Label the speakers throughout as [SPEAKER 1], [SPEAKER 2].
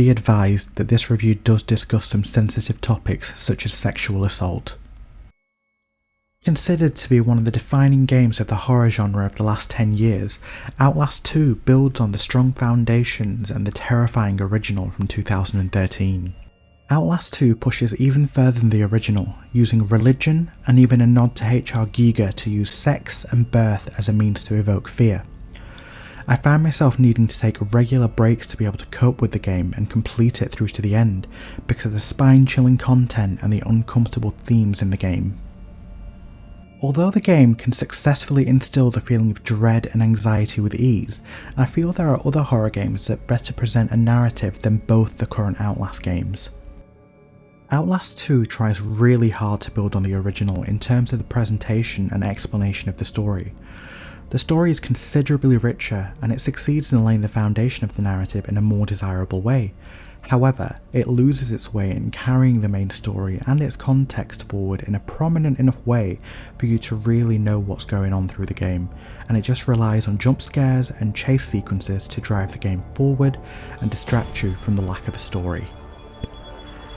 [SPEAKER 1] be advised that this review does discuss some sensitive topics such as sexual assault. Considered to be one of the defining games of the horror genre of the last 10 years, Outlast 2 builds on the strong foundations and the terrifying original from 2013. Outlast 2 pushes even further than the original, using religion and even a nod to H.R. Giger to use sex and birth as a means to evoke fear. I found myself needing to take regular breaks to be able to cope with the game and complete it through to the end, because of the spine-chilling content and the uncomfortable themes in the game. Although the game can successfully instill the feeling of dread and anxiety with ease, I feel there are other horror games that better present a narrative than both the current Outlast games. Outlast 2 tries really hard to build on the original in terms of the presentation and explanation of the story. The story is considerably richer, and it succeeds in laying the foundation of the narrative in a more desirable way. However, it loses its way in carrying the main story and its context forward in a prominent enough way for you to really know what's going on through the game, and it just relies on jump scares and chase sequences to drive the game forward and distract you from the lack of a story.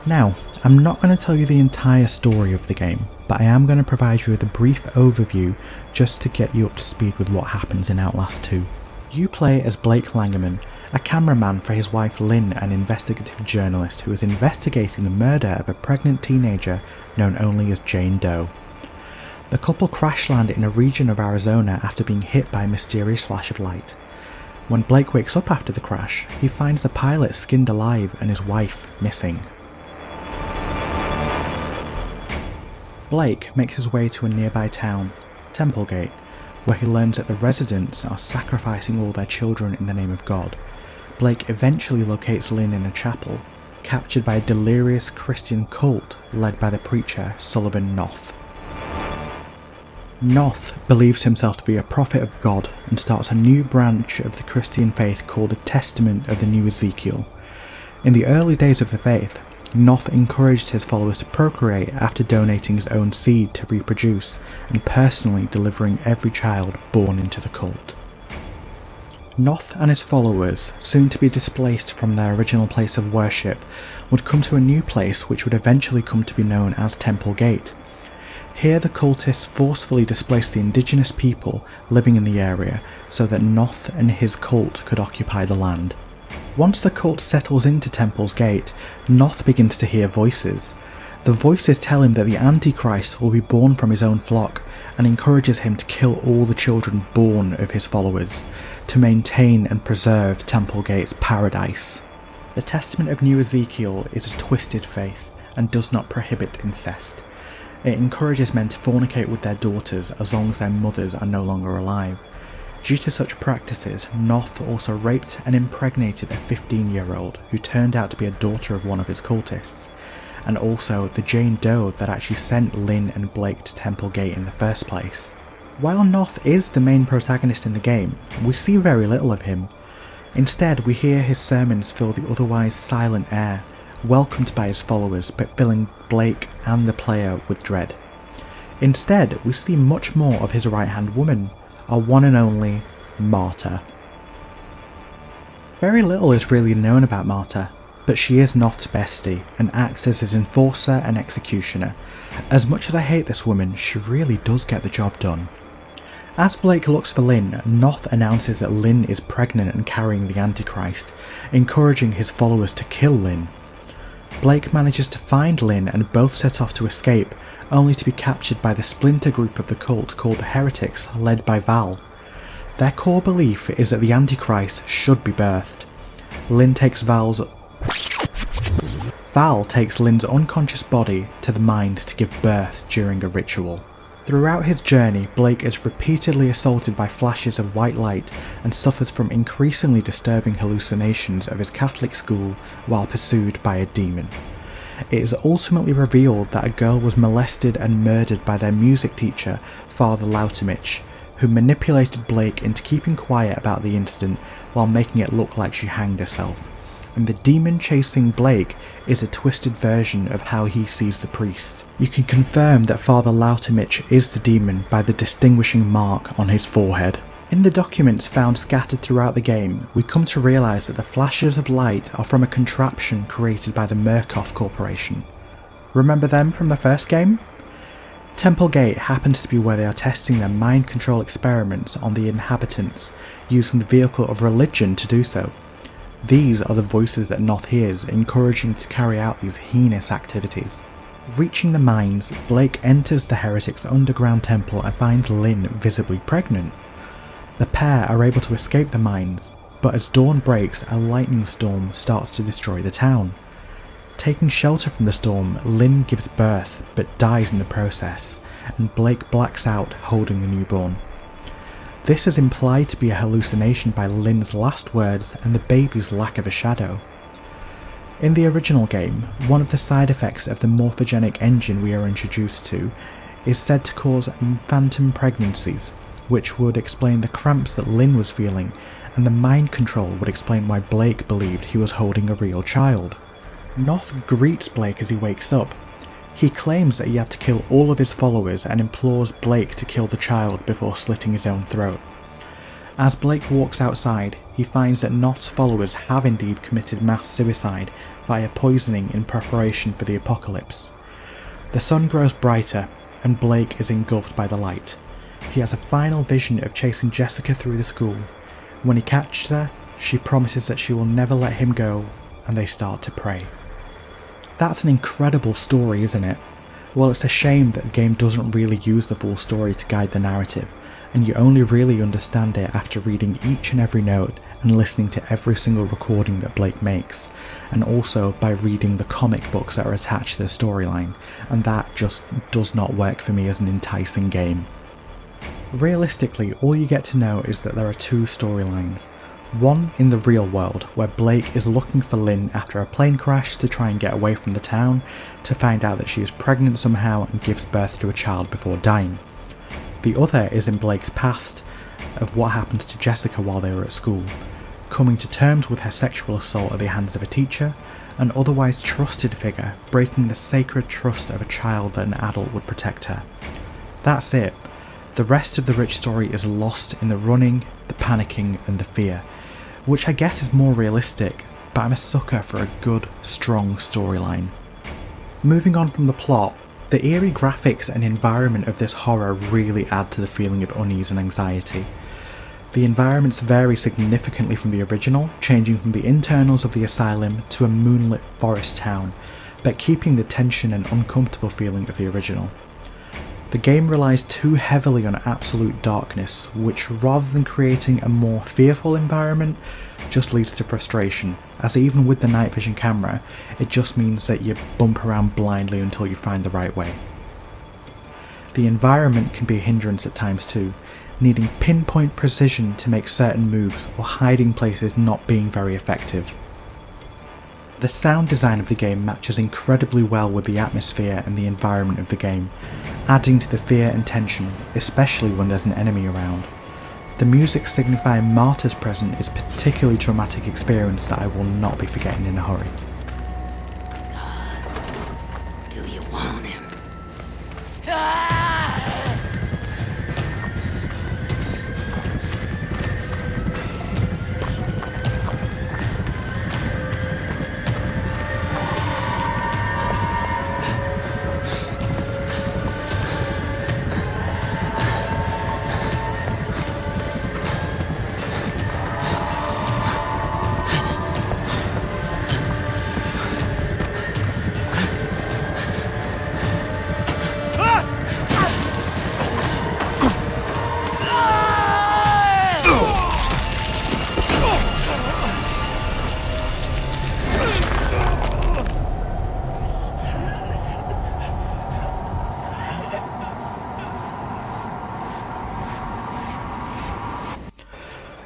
[SPEAKER 1] Now, I'm not going to tell you the entire story of the game, but I am going to provide you with a brief overview just to get you up to speed with what happens in Outlast 2. You play as Blake Langerman, a cameraman for his wife Lynn, an investigative journalist who is investigating the murder of a pregnant teenager known only as Jane Doe. The couple crash land in a region of Arizona after being hit by a mysterious flash of light. When Blake wakes up after the crash, he finds the pilot skinned alive and his wife missing. Blake makes his way to a nearby town, Templegate, where he learns that the residents are sacrificing all their children in the name of God. Blake eventually locates Lynn in a chapel, captured by a delirious Christian cult led by the preacher Sullivan Noth. Noth believes himself to be a prophet of God and starts a new branch of the Christian faith called the Testament of the New Ezekiel. In the early days of the faith, Noth encouraged his followers to procreate after donating his own seed to reproduce and personally delivering every child born into the cult. Noth and his followers, soon to be displaced from their original place of worship, would come to a new place which would eventually come to be known as Temple Gate. Here the cultists forcefully displaced the indigenous people living in the area so that Noth and his cult could occupy the land. Once the cult settles into Temple's Gate, Noth begins to hear voices. The voices tell him that the Antichrist will be born from his own flock and encourages him to kill all the children born of his followers, to maintain and preserve Temple Gate's paradise. The Testament of New Ezekiel is a twisted faith and does not prohibit incest. It encourages men to fornicate with their daughters as long as their mothers are no longer alive. Due to such practices, Noth also raped and impregnated a 15-year-old who turned out to be a daughter of one of his cultists, and also the Jane Doe that actually sent Lynn and Blake to Temple Gate in the first place. While Noth is the main protagonist in the game, we see very little of him. Instead, we hear his sermons fill the otherwise silent air, welcomed by his followers but filling Blake and the player with dread. Instead, we see much more of his right-hand woman, our one and only Marta. Very little is really known about Marta, but she is Noth's bestie and acts as his enforcer and executioner. As much as I hate this woman, she really does get the job done. As Blake looks for Lynn, Noth announces that Lynn is pregnant and carrying the Antichrist, encouraging his followers to kill Lynn. Blake manages to find Lynn and both set off to escape, only to be captured by the splinter group of the cult called the Heretics, led by Val. Their core belief is that the Antichrist should be birthed. Val takes Lynn's unconscious body to the mind to give birth during a ritual. Throughout his journey, Blake is repeatedly assaulted by flashes of white light and suffers from increasingly disturbing hallucinations of his Catholic school while pursued by a demon. It is ultimately revealed that a girl was molested and murdered by their music teacher, Father Lautemich, who manipulated Blake into keeping quiet about the incident while making it look like she hanged herself. And the demon chasing Blake is a twisted version of how he sees the priest. You can confirm that Father Lautemich is the demon by the distinguishing mark on his forehead. In the documents found scattered throughout the game, we come to realise that the flashes of light are from a contraption created by the Murkoff Corporation. Remember them from the first game? Temple Gate happens to be where they are testing their mind control experiments on the inhabitants, using the vehicle of religion to do so. These are the voices that Noth hears, encouraging to carry out these heinous activities. Reaching the mines, Blake enters the heretic's underground temple and finds Lynn visibly pregnant. The pair are able to escape the mines, but as dawn breaks, a lightning storm starts to destroy the town. Taking shelter from the storm, Lynn gives birth but dies in the process, and Blake blacks out holding the newborn. This is implied to be a hallucination by Lynn's last words and the baby's lack of a shadow. In the original game, one of the side effects of the morphogenic engine we are introduced to is said to cause phantom pregnancies, which would explain the cramps that Lynn was feeling, and the mind control would explain why Blake believed he was holding a real child. Noth greets Blake as he wakes up. He claims that he had to kill all of his followers and implores Blake to kill the child before slitting his own throat. As Blake walks outside, he finds that Noth's followers have indeed committed mass suicide via poisoning in preparation for the apocalypse. The sun grows brighter, and Blake is engulfed by the light. He has a final vision of chasing Jessica through the school. When he catches her, she promises that she will never let him go, and they start to pray. That's an incredible story, isn't it? Well, it's a shame that the game doesn't really use the full story to guide the narrative, and you only really understand it after reading each and every note and listening to every single recording that Blake makes, and also by reading the comic books that are attached to the storyline, and that just does not work for me as an enticing game. Realistically, all you get to know is that there are two storylines. One in the real world, where Blake is looking for Lynn after a plane crash to try and get away from the town, to find out that she is pregnant somehow and gives birth to a child before dying. The other is in Blake's past, of what happened to Jessica while they were at school, coming to terms with her sexual assault at the hands of a teacher, an otherwise trusted figure breaking the sacred trust of a child that an adult would protect her. That's it. The rest of the rich story is lost in the running, the panicking and the fear, which I guess is more realistic, but I'm a sucker for a good, strong storyline. Moving on from the plot, the eerie graphics and environment of this horror really add to the feeling of unease and anxiety. The environments vary significantly from the original, changing from the internals of the asylum to a moonlit forest town, but keeping the tension and uncomfortable feeling of the original. The game relies too heavily on absolute darkness, which rather than creating a more fearful environment, just leads to frustration, as even with the night vision camera, it just means that you bump around blindly until you find the right way. The environment can be a hindrance at times too, needing pinpoint precision to make certain moves or hiding places not being very effective. The sound design of the game matches incredibly well with the atmosphere and the environment of the game, adding to the fear and tension, especially when there's an enemy around. The music signifying Marta's presence is a particularly traumatic experience that I will not be forgetting in a hurry.
[SPEAKER 2] God, do you want him?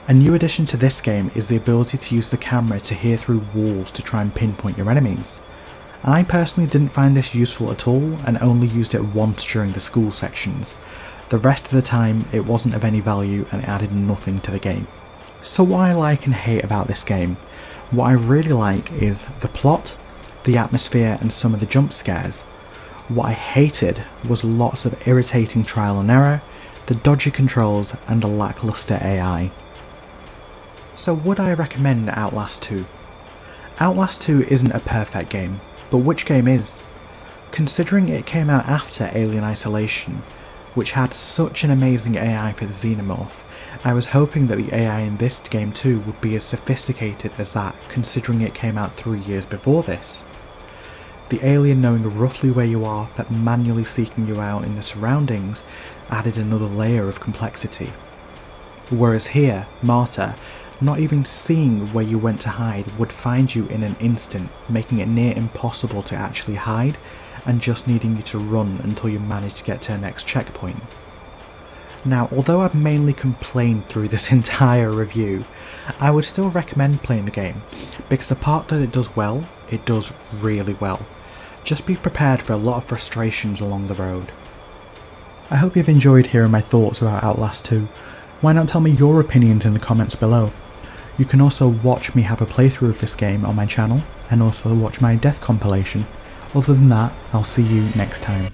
[SPEAKER 1] A new addition to this game is the ability to use the camera to hear through walls to try and pinpoint your enemies. I personally didn't find this useful at all and only used it once during the school sections. The rest of the time it wasn't of any value and it added nothing to the game. So what I like and hate about this game? What I really like is the plot, the atmosphere and some of the jump scares. What I hated was lots of irritating trial and error, the dodgy controls and the lackluster AI. So would I recommend Outlast 2? Outlast 2 isn't a perfect game, but which game is? Considering it came out after Alien Isolation, which had such an amazing AI for the Xenomorph, I was hoping that the AI in this game too would be as sophisticated as that, considering it came out 3 years before this. The alien knowing roughly where you are but manually seeking you out in the surroundings added another layer of complexity. Whereas here, Marta, not even seeing where you went to hide, would find you in an instant, making it near impossible to actually hide and just needing you to run until you manage to get to the next checkpoint. Now, although I've mainly complained through this entire review, I would still recommend playing the game, because the part that it does well, it does really well. Just be prepared for a lot of frustrations along the road. I hope you've enjoyed hearing my thoughts about Outlast 2. Why not tell me your opinions in the comments below? You can also watch me have a playthrough of this game on my channel, and also watch my death compilation. Other than that, I'll see you next time.